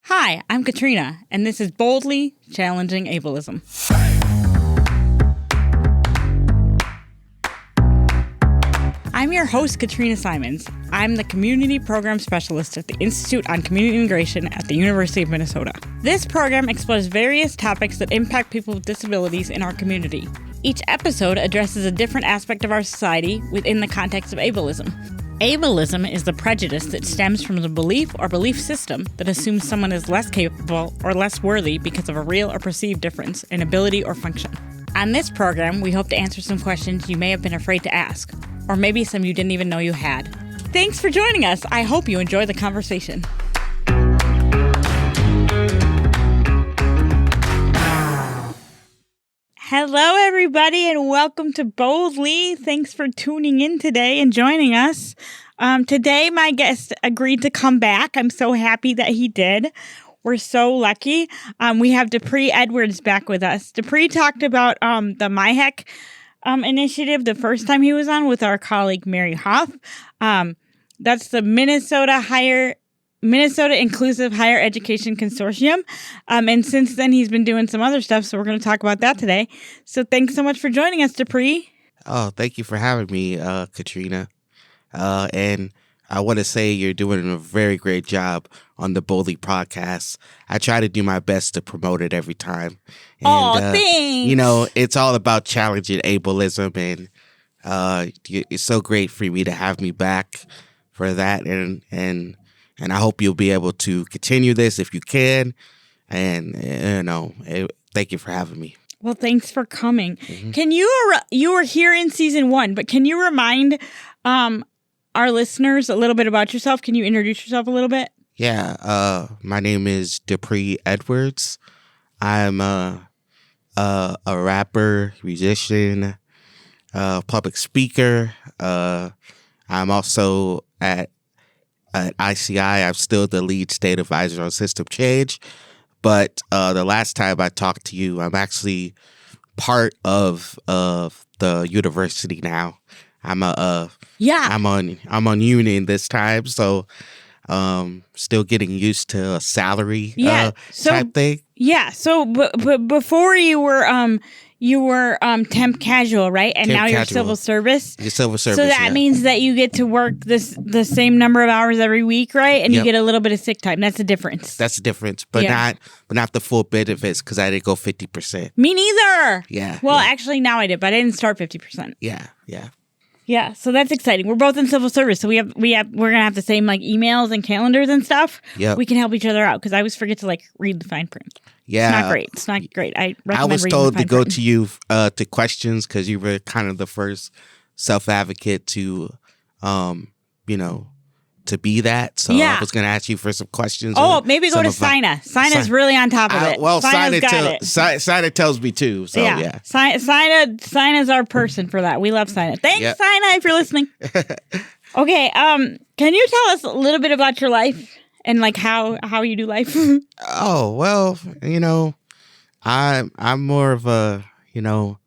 Hi, I'm Katrina, and this is Boldly Challenging Ableism. I'm your host, Katrina Simons. I'm the Community Program Specialist at the Institute on Community Integration at the University of Minnesota. This program explores various topics that impact people with disabilities in our community. Each episode addresses a different aspect of our society within the context of ableism. Ableism is the prejudice that stems from the belief or belief system that assumes someone is less capable or less worthy because of a real or perceived difference in ability or function. On this program, we hope to answer some questions you may have been afraid to ask, or maybe some you didn't even know you had. Thanks for joining us. I hope you enjoy the conversation. Hello, everybody, and welcome to Boldly. Thanks for tuning in today and joining us. Today, my guest agreed to come back. I'm so happy that he did. We're so lucky. We have Dupree Edwards back with us. Dupree talked about the MyHeck initiative the first time he was on with our colleague Mary Hoff. That's the Minnesota Inclusive Higher Education Consortium. And since then, he's been doing some other stuff, so we're going to talk about that today. So thanks so much for joining us, Dupree. Oh, thank you for having me, Katrina. And I want to say you're doing a very great job on the Boldly podcast. I try to do my best to promote it every time. And, thanks. You know, it's all about challenging ableism, and it's so great for me to have me back for that. And I hope you'll be able to continue this if you can. And, thank you for having me. Well, thanks for coming. Mm-hmm. Can you were here in season 1, but can you remind our listeners a little bit about yourself? Can you introduce yourself a little bit? Yeah. My name is Dupree Edwards. I'm a rapper, musician, public speaker. I'm also at ICI. I'm still the lead state advisor on system change. But the last time I talked to you, I'm actually part of the university now. I'm on union this time, so still getting used to a salary type thing. Yeah. So but before you were temp casual, right? And now you're civil service. You're civil service. So that means that you get to work the same number of hours every week, right? And you get a little bit of sick time. That's the difference. That's the difference, but not the full benefits because I didn't go 50%. Me neither. Yeah. Well, actually, now I did, but I didn't start 50%. Yeah. Yeah, so that's exciting. We're both in civil service, so we're gonna have the same like emails and calendars and stuff. Yeah, we can help each other out because I always forget to like read the fine print. Yeah, It's not great. I was told to go to you to questions because you were kind of the first self-advocate to, to be that. So I was going to ask you for some questions. Oh, maybe go to Sina. Sina's really on top of it. Well, Sina tells me too. So yeah. Sina's our person for that. We love Sina. Thanks, Sina, if you're listening. Okay. Can you tell us a little bit about your life and like how you do life? Oh, well, I'm more of a, I'm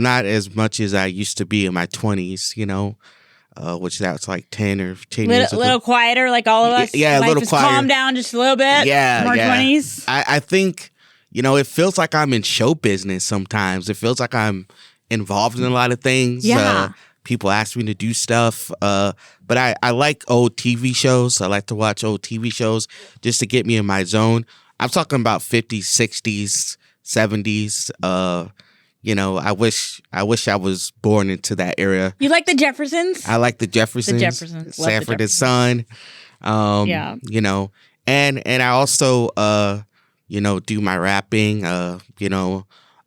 not as much as I used to be in my 20s, which that's like 10 or 15 years ago. A little quieter, like all of us? Yeah, a little quieter. Calm down just a little bit? Yeah, more 20s? I think, it feels like I'm in show business sometimes. It feels like I'm involved in a lot of things. Yeah. People ask me to do stuff. But I like old TV shows. I like to watch old TV shows just to get me in my zone. I'm talking about 50s, 60s, 70s. I wish I was born into that era. You like the Jeffersons? I like the Jeffersons. Sanford and Son. And I also do my rapping. I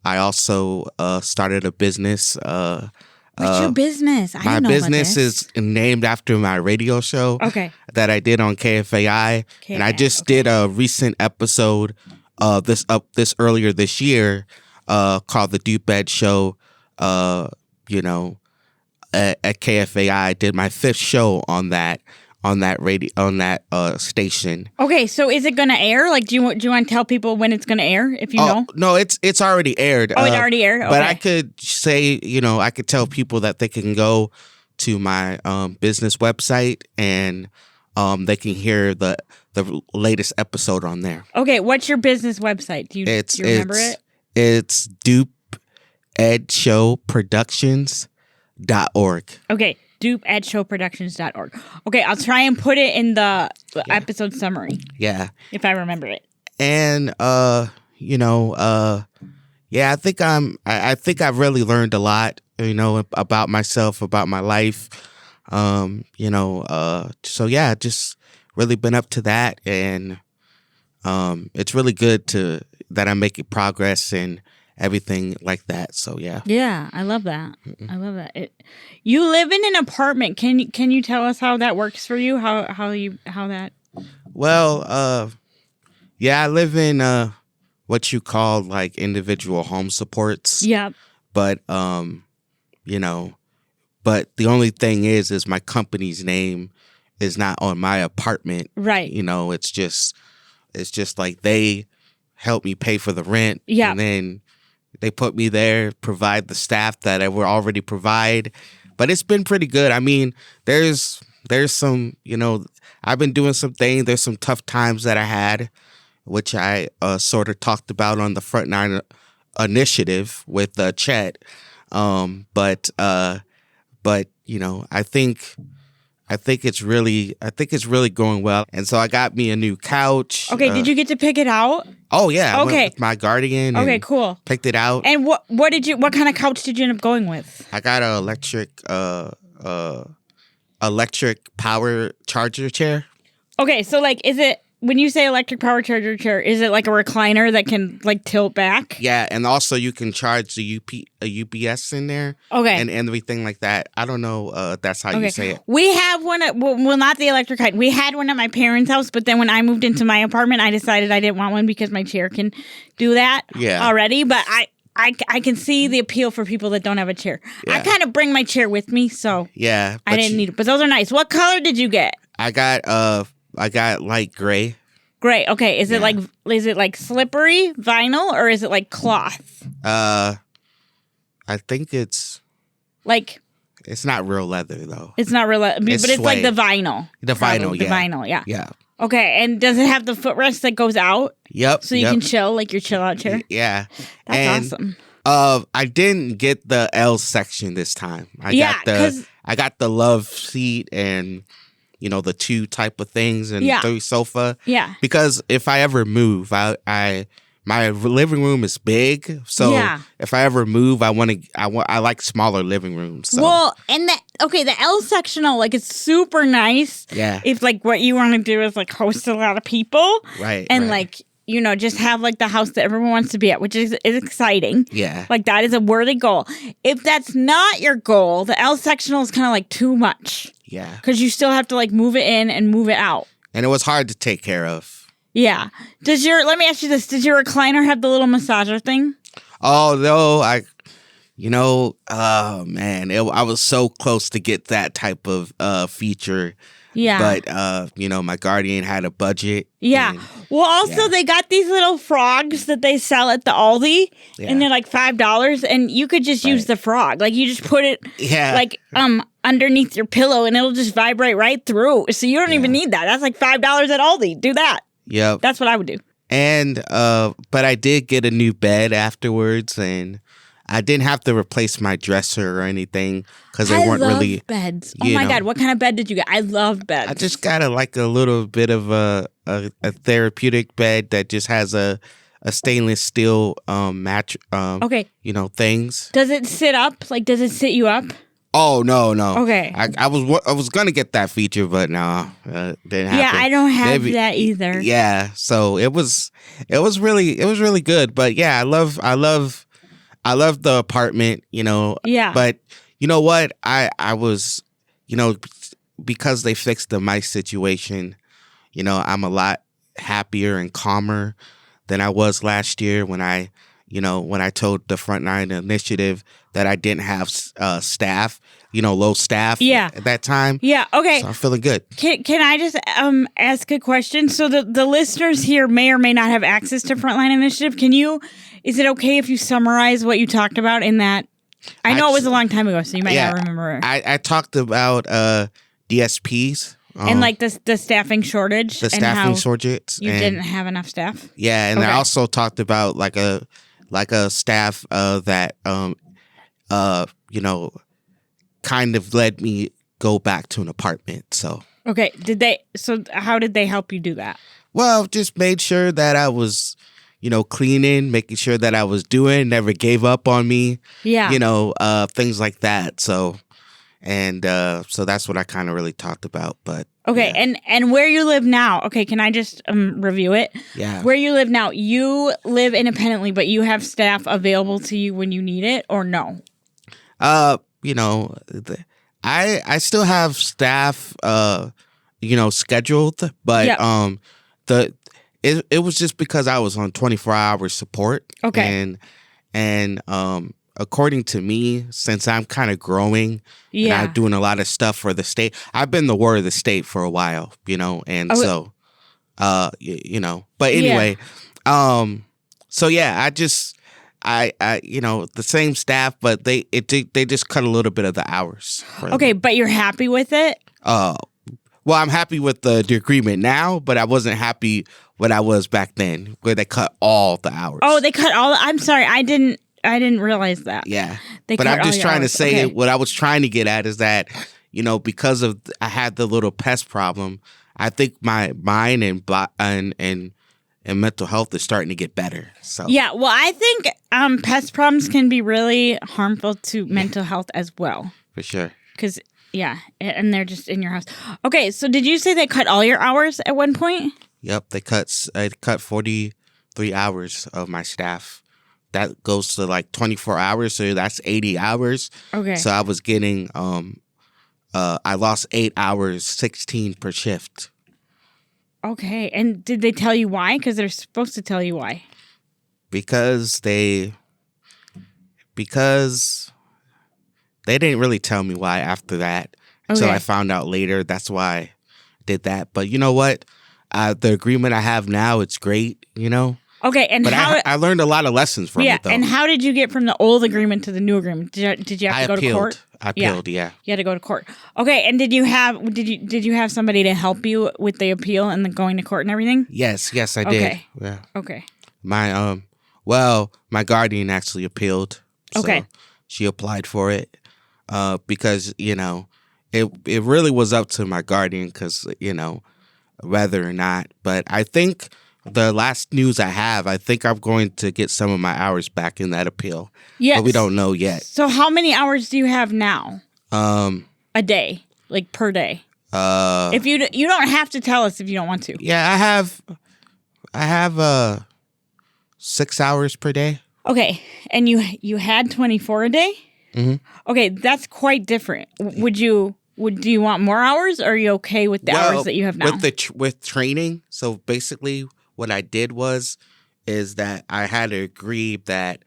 also started a business. What's your business? My business is named after my radio show that I did on KFAI. And I just did a recent episode this earlier this year called The Dupree Edwards Show. At KFAI. I did my 5th show on that station. Okay, so is it going to air? Like, do you want to tell people when it's going to air? If you know, no, it's already aired. Oh, it already aired. Okay. But I could say, I could tell people that they can go to my business website and they can hear the latest episode on there. Okay, what's your business website? Do you remember it? It's dupeedshowproductions.org. Okay, dupeedshowproductions.org. Okay, I'll try and put it in the episode summary. Yeah. If I remember it. And I think I've really learned a lot, about myself, about my life. So yeah, just really been up to that, and it's really good that I'm making progress and everything like that. So yeah. Yeah, I love that. I love that. You live in an apartment. Can you tell us how that works for you? How that? Well, yeah, I live in what you call like individual home supports. Yeah. But but the only thing is my company's name is not on my apartment. Right. It's just like they help me pay for the rent. Yeah. And then they put me there, provide the staff that I will already provide. But it's been pretty good. I mean, there's some, I've been doing some things. There's some tough times that I had, which I sort of talked about on the Frontline initiative with Chet. But I think it's really going well. And so I got me a new couch. Okay, did you get to pick it out? Oh yeah. I Okay. went with my guardian. Okay, and cool. Picked it out. And what kind of couch did you end up going with? I got an electric power charger chair. Okay, so like, is it, when you say electric power charger chair, is it like a recliner that can like tilt back? Yeah, and also you can charge the UPS in there. Okay. And everything like that. I don't know if that's how you say it. We have one, well, not the electric kind. We had one at my parents' house, but then when I moved into my apartment, I decided I didn't want one because my chair can do that already. But I can see the appeal for people that don't have a chair. Yeah. I kind of bring my chair with me, so yeah, I didn't need it. But those are nice. What color did you get? I got light gray. Gray. Okay. Is it like slippery vinyl or is it like cloth? I think it's like. It's not real leather though. It's not real leather, but it's like the vinyl. The vinyl, The vinyl, yeah. Yeah. Okay, and does it have the footrest that goes out? Yep. So you can chill, like your chill out chair? Yeah. That's awesome. I didn't get the L section this time. I got the love seat and the 2 type of things and 3 sofa. Yeah. Because if I ever move, my living room is big, so if I ever move, I like smaller living rooms. So. Well, and the L sectional, like, it's super nice. Yeah. If like what you want to do is like host a lot of people, right? And like just have like the house that everyone wants to be at, which is exciting. Yeah. Like that is a worthy goal. If that's not your goal, the L sectional is kind of like too much. Yeah. Because you still have to like move it in and move it out. And it was hard to take care of. Yeah. Let me ask you this. Does your recliner have the little massager thing? Oh, no. Oh, man. I was so close to get that type of feature. Yeah. But, my guardian had a budget. Yeah. Well, also, they got these little frogs that they sell at the Aldi, and they're like $5, and you could just use the frog. Like, you just put it, like, underneath your pillow, and it'll just vibrate right through. So you don't even need that. That's like $5 at Aldi. Do that. Yep. That's what I would do. And, but I did get a new bed afterwards, and I didn't have to replace my dresser or anything because they weren't really beds. Oh my God, what kind of bed did you get? I love beds. I just got a little bit of a therapeutic bed that just has a stainless steel match. Things. Does it sit up? Like, does it sit you up? Oh no. Okay. I was gonna get that feature, but no, didn't happen. Yeah, I don't have that either. Yeah, so it was really good. But yeah, I love the apartment, Yeah. But you know what? I was, because they fixed the mice situation, I'm a lot happier and calmer than I was last year when I told the Frontline Initiative that I didn't have staff, low staff at that time. Yeah, okay. So I'm feeling good. Can I just ask a question? So the listeners here may or may not have access to Frontline Initiative. Is it okay if you summarize what you talked about in that? I know it was a long time ago, so you might not remember. I talked about DSPs, And like the staffing shordage. The staffing shortage. You didn't have enough staff? Yeah, and I also talked about like a staff that kind of let me go back to an apartment. So okay, so how did they help you do that? Well, just made sure that I was, cleaning, making sure that I was doing, never gave up on me. Yeah. Things like that. So, so that's what I kind of really talked about. But okay, yeah. and where you live now? Okay, can I just review it? Yeah. Where you live now, you live independently, but you have staff available to you when you need it, or no? I still have staff, scheduled, but Yep. It was just because I was on 24-hour support. Okay. And according to me, since I'm kind of growing and I'm doing a lot of stuff for the state, I've been the word of the state for a while, and so, but anyway, so yeah, I the same staff, but they just cut a little bit of the hours. Okay, but you're happy with it? Well, I'm happy with the agreement now, but I wasn't happy when I was back then, where they cut all the hours. Oh, they cut all. I'm sorry, I didn't realize that. Yeah, but I'm just trying to say okay. what I was trying to get at is that because of I had the little pest problem, I think my mind and mental health is starting to get better. So yeah, well, I think pest problems can be really harmful to mental health as well. For sure. Because yeah, and they're just in your house. Okay, so did you say they cut all your hours at one point? Yep, they cut 43 hours of my staff. That goes to like 24 hours, so that's 80 hours. Okay. So I was getting I lost 8 hours, 16 per shift. Okay, and did they tell you why? Because they're supposed to tell you why. Because they didn't really tell me why after that. Okay. So I found out later. That's why I did that. But you know what? The agreement I have now, it's great, Okay, and But how... I learned a lot of lessons from it, though. And how did you get from the old agreement to the new agreement? Did you have to go to court? I appealed, yeah. You had to go to court. Okay, and did you have somebody to help you with the appeal and the going to court and everything? Yes, I did. Okay. Yeah. Okay. My my guardian actually appealed. So Okay. she applied for it because it really was up to my guardian because whether or not. But I think the last news I have, I think I'm going to get some of my hours back in that appeal. Yes. But we don't know yet. So how many hours do you have now? A day, like per day. If you don't have to tell us if you don't want to. Yeah, I have 6 hours per day. Okay, and you had 24 a day? Mm-hmm. Okay, that's quite different. Do you want more hours, or are you okay with the hours that you have now? With training, so basically what I did is that I had to agree that,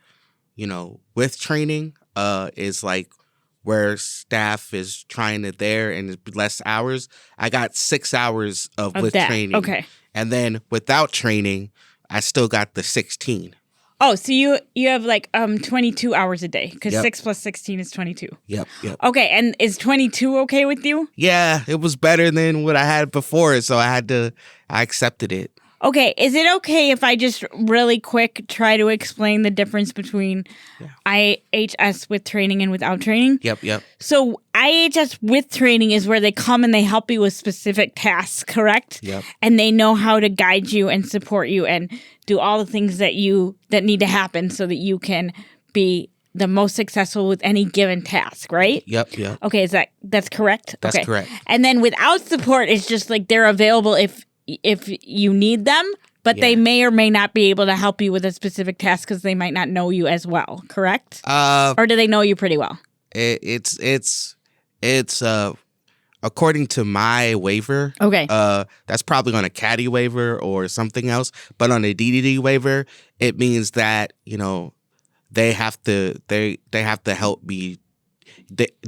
with training, is like where staff is trying to there and it's less hours. I got 6 hours with that. training. Okay. And then without training, I still got the 16. Oh, so you have like 22 hours a day because 6 plus 16 is 22. Yep. Okay, and is 22 okay with you? Yeah, it was better than what I had before, so I accepted it. Okay, is it okay if I just really quick try to explain the difference between IHS with training and without training? Yep. So IHS with training is where they come and they help you with specific tasks, correct? Yep. And they know how to guide you and support you and do all the things that need to happen so that you can be the most successful with any given task, right? Yep. Okay, that's correct? That's okay. correct. And then without support, it's just like they're available if you need them, but they may or may not be able to help you with a specific task because they might not know you as well, correct? Or do they know you pretty well? It's according to my waiver. Okay. That's probably on a caddy waiver or something else. But on a DDD waiver, it means that they have to help me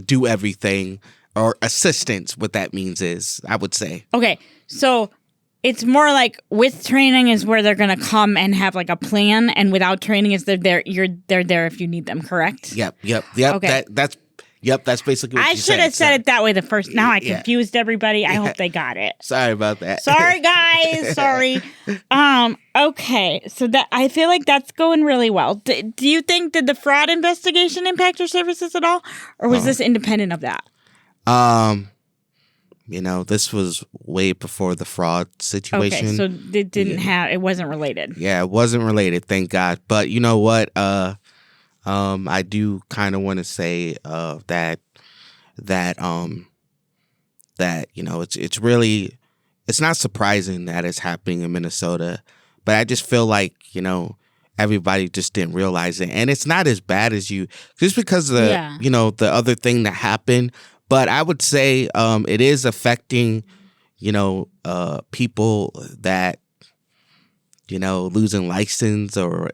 do everything, or assistance. What that means is, I would say. Okay, so it's more like with training is where they're going to come and have like a plan, and without training is they're there if you need them, correct? Yep. Okay. Yep, that's basically what I you should have said it that way the first. Now I Yeah. confused everybody. I hope they got it. Sorry about that. Sorry, guys. Sorry. Okay. So that I feel like that's going really well. Do you think did the fraud investigation impact your services at all, or was this independent of that? This was way before the fraud situation. Okay, so it didn't have. It wasn't related. Yeah, it wasn't related, thank God. But you know what? I do kind of want to say that it's really, it's not surprising that it's happening in Minnesota, but I just feel like everybody just didn't realize it, and it's not as bad as just because of the other thing that happened. But I would say it is affecting people that losing license or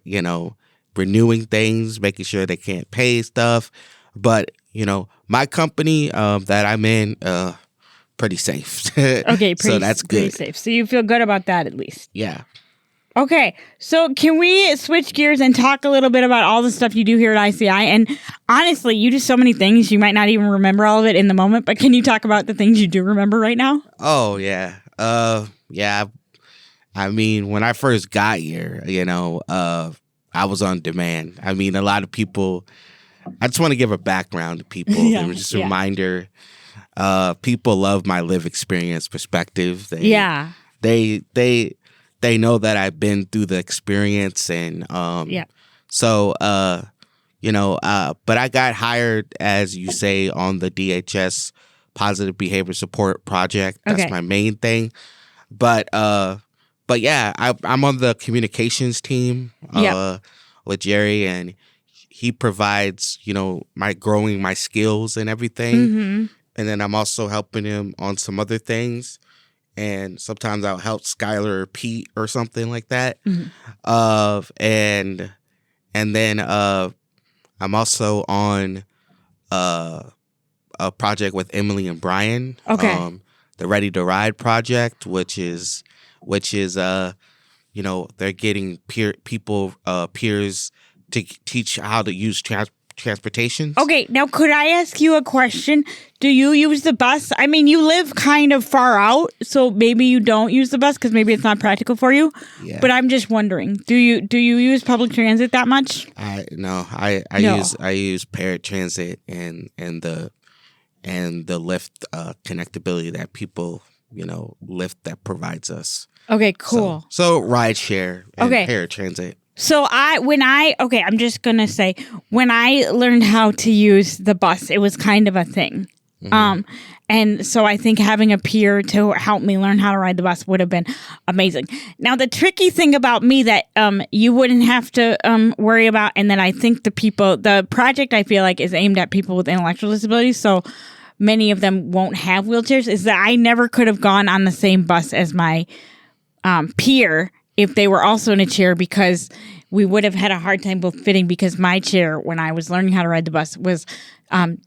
renewing things, making sure they can't pay stuff. But, my company that I'm in, pretty safe. Okay, so that's pretty good. safe. So you feel good about that at least. Yeah. Okay, so can we switch gears and talk a little bit about all the stuff you do here at ICI? And honestly, you do so many things, you might not even remember all of it in the moment, but can you talk about the things you do remember right now? Oh, yeah. Yeah. I mean, when I first got here, I was on demand. I mean, a lot of people, I just want to give a background to people. Just a reminder. People love my live experience perspective. They know that I've been through the experience, and so but I got hired, as you say, on the DHS Positive Behavior Support Project. That's my main thing. But yeah, I'm on the communications team with Jerry, and he provides growing my skills and everything. Mm-hmm. And then I'm also helping him on some other things. And sometimes I'll help Skylar or Pete or something like that. Mm-hmm. And then I'm also on a project with Emily and Brian. Okay. The Ready to Ride project, which is they're getting peers to teach how to use transportation. Okay, now could I ask you a question? Do you use the bus? I mean, you live kind of far out, so maybe you don't use the bus because maybe it's not practical for you. Yeah. But I'm just wondering, do you use public transit that much? I use paratransit and the Lyft connectability that people Lyft that provides us. Okay, cool. So rideshare and paratransit. So I'm just going to say, when I learned how to use the bus, it was kind of a thing. Mm-hmm. And so I think having a peer to help me learn how to ride the bus would have been amazing. Now, the tricky thing about me that you wouldn't have to worry about, and then I think the project I feel like is aimed at people with intellectual disabilities, so many of them won't have wheelchairs, is that I never could have gone on the same bus as my peer if they were also in a chair, because we would have had a hard time both fitting, because my chair, when I was learning how to ride the bus, was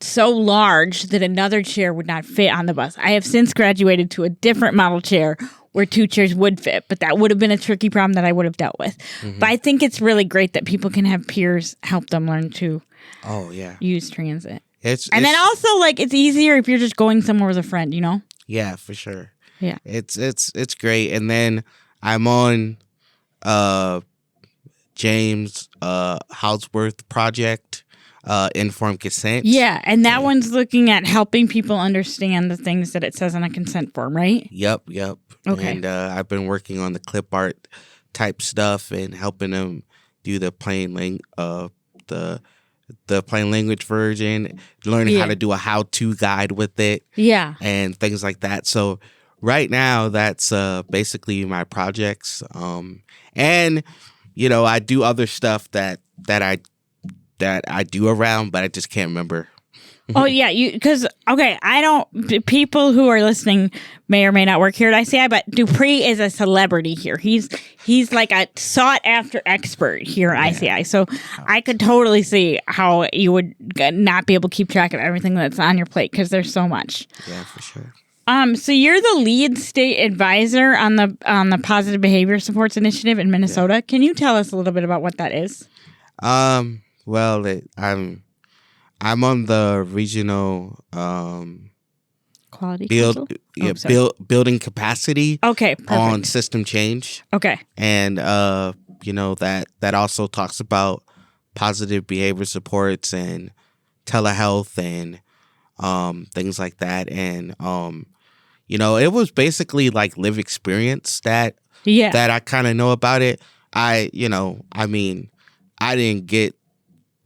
so large that another chair would not fit on the bus. I have since graduated to a different model chair where two chairs would fit, but that would have been a tricky problem that I would have dealt with. Mm-hmm. But I think it's really great that people can have peers help them learn to use transit. And then also, like, it's easier if you're just going somewhere with a friend, Yeah, for sure. Yeah. It's great. And then I'm on James Houseworth project, Informed Consent. Yeah, and that one's looking at helping people understand the things that it says on a consent form, right? Yep. Okay. And I've been working on the clip art type stuff and helping them do the plain language version, learning how to do a how-to guide with it. Yeah. And things like that. So right now, that's basically my projects. And I do other stuff that I do around, but I just can't remember. Oh yeah, people who are listening may or may not work here at ICI, but Dupree is a celebrity here. He's like a sought after expert here at ICI. So I could totally see how you would not be able to keep track of everything that's on your plate, because there's so much. Yeah, for sure. So you're the lead state advisor on the Positive Behavior Supports Initiative in Minnesota. Yeah. Can you tell us a little bit about what that is? Well, I'm on the regional Quality Council? building capacity. Okay, perfect. On system change. Okay. And that also talks about positive behavior supports and telehealth and things like that. And it was basically like live experience that I kind of know about it. I didn't get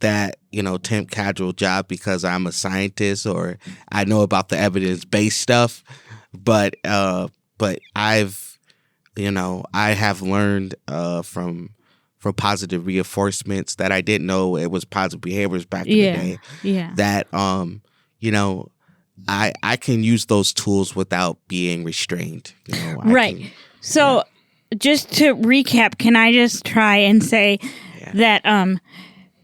that, temp casual job because I'm a scientist or I know about the evidence-based stuff, but I've, I have learned from positive reinforcements that I didn't know it was positive behaviors back in the day. Yeah. That I can use those tools without being restrained. Right. So just to recap, can I just try and say that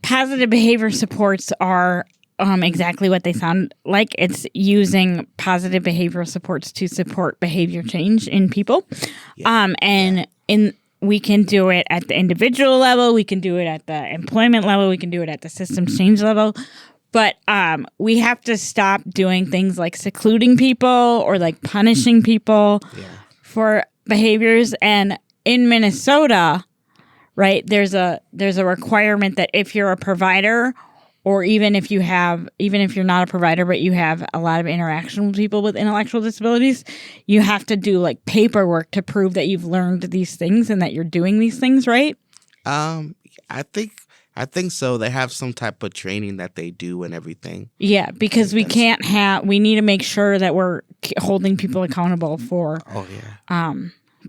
positive behavior supports are exactly what they sound like. It's using positive behavioral supports to support behavior change in people. We can do it at the individual level. We can do it at the employment level. We can do it at the systems change level. But we have to stop doing things like secluding people or like punishing people for behaviors. And in Minnesota, right, there's a requirement that if you're a provider, or even if you're not a provider, but you have a lot of interaction with people with intellectual disabilities, you have to do like paperwork to prove that you've learned these things and that you're doing these things, right? I think so. They have some type of training that they do and everything. Yeah, because we need to make sure that we're holding people accountable for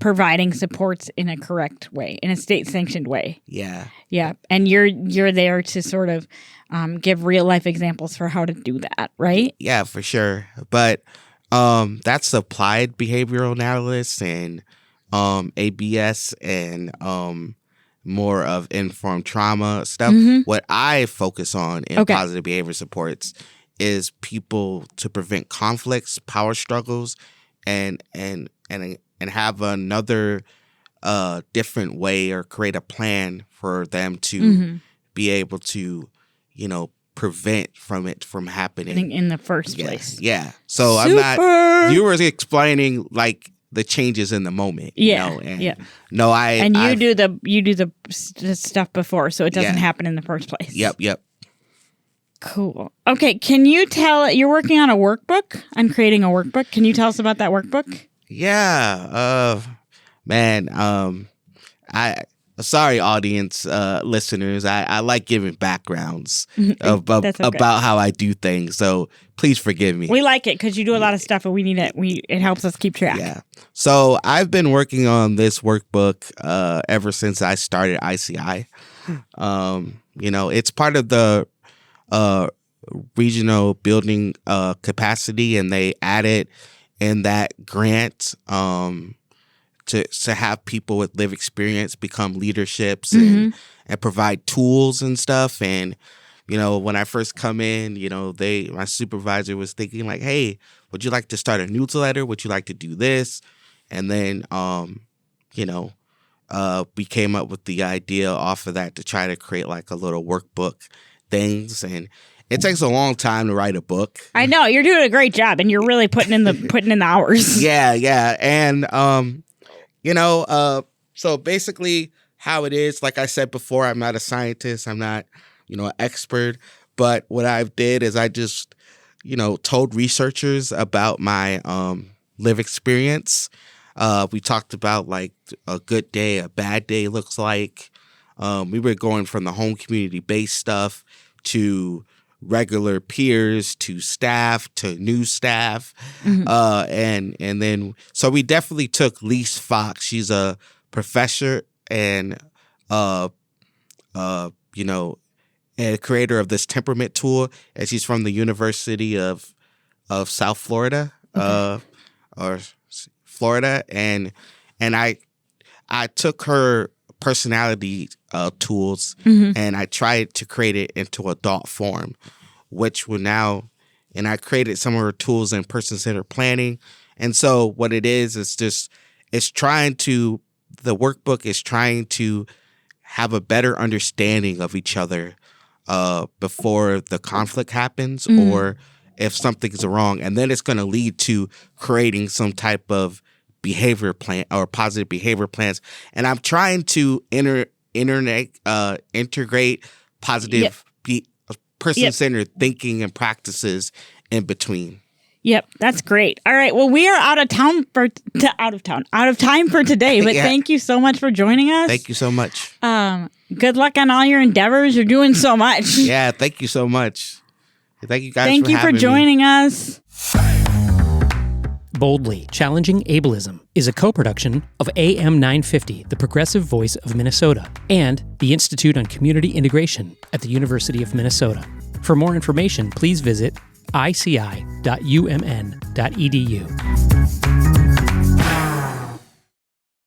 providing supports in a correct way, in a state-sanctioned way. Yeah. Yeah, and you're there to sort of give real-life examples for how to do that, right? Yeah, for sure. But that's applied behavioral analysis and ABS and more of informed trauma stuff. Mm-hmm. What I focus on in positive behavior supports is people to prevent conflicts, power struggles, and have another different way or create a plan for them to be able to, prevent it from happening in the first place. Yeah. So Super. You were explaining like the changes in the moment. Yeah. No, you do the stuff before, so it doesn't happen in the first place. Yep. Cool. Okay. Can you tell, you're working on a workbook? I'm creating a workbook. Can you tell us about that workbook? Yeah. Man, sorry, audience, listeners. I like giving backgrounds about how I do things. So please forgive me. We like it because you do a lot of stuff, and we need it. It helps us keep track. Yeah. So I've been working on this workbook ever since I started ICI. It's part of the regional building capacity, and they added in that grant to have people with lived experience become leaderships and provide tools and stuff. And, when I first come in, my supervisor was thinking like, hey, would you like to start a newsletter? Would you like to do this? And then, we came up with the idea off of that to try to create like a little workbook things. And it takes a long time to write a book. I know, you're doing a great job, and you're really putting in the hours. Yeah. And, so basically how it is, like I said before, I'm not a scientist. I'm not, an expert. But what I did is I just, told researchers about my live experience. We talked about like a good day, a bad day looks like. We were going from the home community-based stuff to regular peers, to staff, to new staff. And then, so we definitely took Lise Fox. She's a professor and, and a creator of this temperament tool. And she's from the University of South Florida, or Florida. And I took her personality tools and I tried to create it into adult form, which will now, and I created some of her tools in person-centered planning. And so what it is just, the workbook is trying to have a better understanding of each other before the conflict happens, or if something's wrong, and then it's going to lead to creating some type of behavior plan or positive behavior plans. And I'm trying to integrate positive person-centered thinking and practices in between. Yep, that's great. All right, well, we are out of time for today, but thank you so much for joining us. Thank you so much. Good luck on all your endeavors. You're doing so much. Yeah, thank you so much. Thank you guys for having me. Thank you for joining us. Boldly Challenging Ableism is a co-production of AM 950, the progressive voice of Minnesota, and the Institute on Community Integration at the University of Minnesota. For more information, please visit ici.umn.edu.